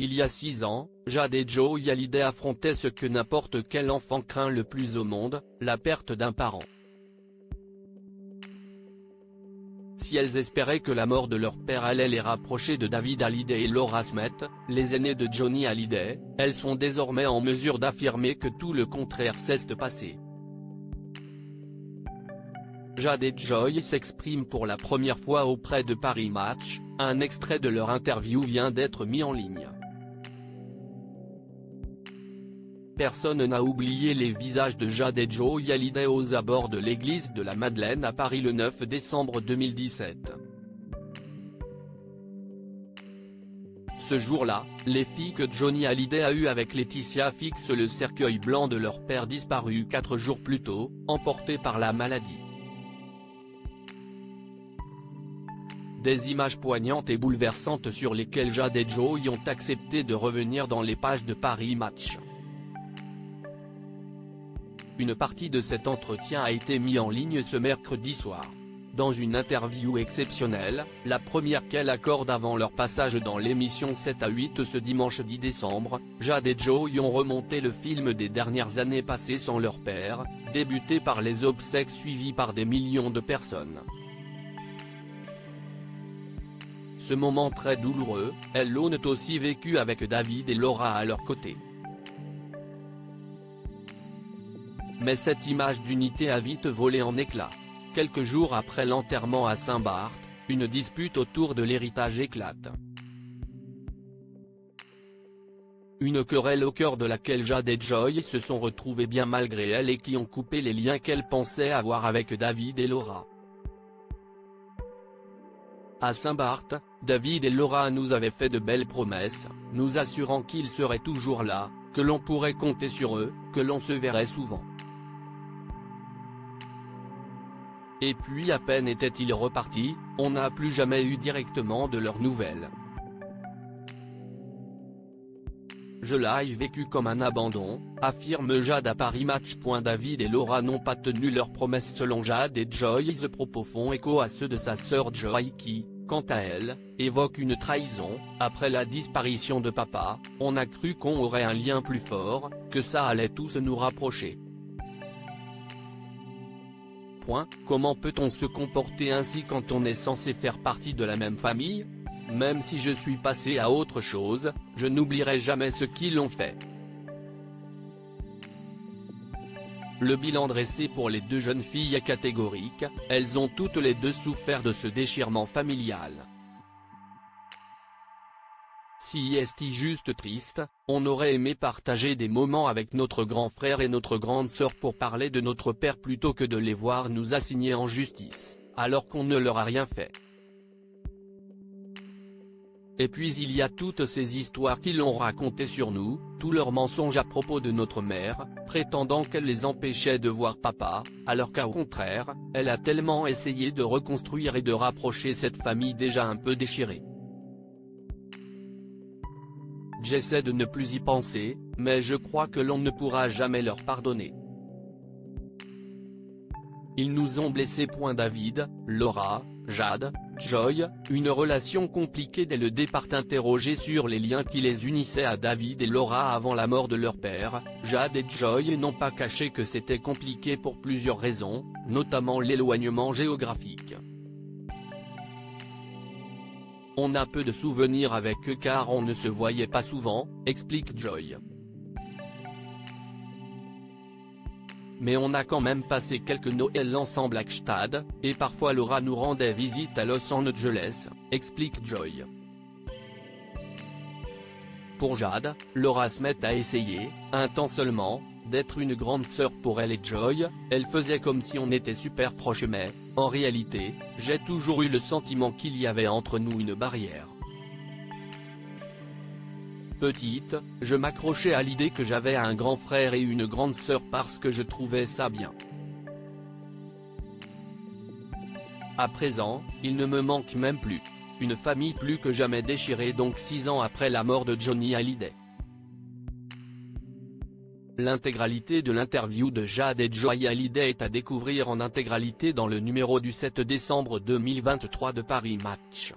Il y a 6 ans, Jade et Joey Hallyday affrontaient ce que n'importe quel enfant craint le plus au monde, la perte d'un parent. Si elles espéraient que la mort de leur père allait les rapprocher de David Hallyday et Laura Smith, les aînés de Johnny Hallyday, elles sont désormais en mesure d'affirmer que tout le contraire s'est passé. Jade et Joey s'expriment pour la première fois auprès de Paris Match, un extrait de leur interview vient d'être mis en ligne. Personne n'a oublié les visages de Jade et Joey Hallyday aux abords de l'église de la Madeleine à Paris le 9 décembre 2017. Ce jour-là, les filles que Johnny Hallyday a eues avec Laetitia fixent le cercueil blanc de leur père disparu 4 jours plus tôt, emporté par la maladie. Des images poignantes et bouleversantes sur lesquelles Jade et Joey ont accepté de revenir dans les pages de Paris Match. Une partie de cet entretien a été mise en ligne ce mercredi soir. Dans une interview exceptionnelle, la première qu'elle accorde avant leur passage dans l'émission 7 à 8 ce dimanche 10 décembre, Jade et Joey ont remonté le film des dernières années passées sans leur père, débuté par les obsèques suivies par des millions de personnes. Ce moment très douloureux, elles l'ont aussi vécu avec David et Laura à leur côté. Mais cette image d'unité a vite volé en éclats. Quelques jours après l'enterrement à Saint-Barth, une dispute autour de l'héritage éclate. Une querelle au cœur de laquelle Jade et Joey se sont retrouvées bien malgré elles et qui ont coupé les liens qu'elles pensaient avoir avec David et Laura. À Saint-Barth, David et Laura nous avaient fait de belles promesses, nous assurant qu'ils seraient toujours là, que l'on pourrait compter sur eux, que l'on se verrait souvent. Et puis à peine étaient-ils repartis, on n'a plus jamais eu directement de leurs nouvelles. Je l'ai vécu comme un abandon, affirme Jade à Paris Match. David et Laura n'ont pas tenu leurs promesses selon Jade et Joey. Ce propos font écho à ceux de sa sœur Joey qui, quant à elle, évoque une trahison. Après la disparition de papa, on a cru qu'on aurait un lien plus fort, que ça allait tous nous rapprocher. Comment peut-on se comporter ainsi quand on est censé faire partie de la même famille ? Même si je suis passé à autre chose, je n'oublierai jamais ce qu'ils ont fait. Le bilan dressé pour les deux jeunes filles est catégorique, elles ont toutes les deux souffert de ce déchirement familial. Si est juste triste, on aurait aimé partager des moments avec notre grand frère et notre grande sœur pour parler de notre père plutôt que de les voir nous assigner en justice, alors qu'on ne leur a rien fait. Et puis il y a toutes ces histoires qu'ils ont racontées sur nous, tous leurs mensonges à propos de notre mère, prétendant qu'elle les empêchait de voir papa, alors qu'au contraire, elle a tellement essayé de reconstruire et de rapprocher cette famille déjà un peu déchirée. J'essaie de ne plus y penser, mais je crois que l'on ne pourra jamais leur pardonner. Ils nous ont blessés. David, Laura, Jade, Joey, une relation compliquée dès le départ. Interrogés sur les liens qui les unissaient à David et Laura avant la mort de leur père, Jade et Joey n'ont pas caché que c'était compliqué pour plusieurs raisons, notamment l'éloignement géographique. On a peu de souvenirs avec eux car on ne se voyait pas souvent, explique Joey. Mais on a quand même passé quelques Noëls ensemble à Gstaad, et parfois Laura nous rendait visite à Los Angeles, explique Joey. Pour Jade, Laura Smith a essayé, un temps seulement, d'être une grande sœur pour elle et Joey, elle faisait comme si on était super proches mais, en réalité, j'ai toujours eu le sentiment qu'il y avait entre nous une barrière. Petite, je m'accrochais à l'idée que j'avais un grand frère et une grande sœur parce que je trouvais ça bien. À présent, il ne me manque même plus. Une famille plus que jamais déchirée donc 6 ans après la mort de Johnny Hallyday. L'intégralité de l'interview de Jade et Joey Hallyday est à découvrir en intégralité dans le numéro du 7 décembre 2023 de Paris Match.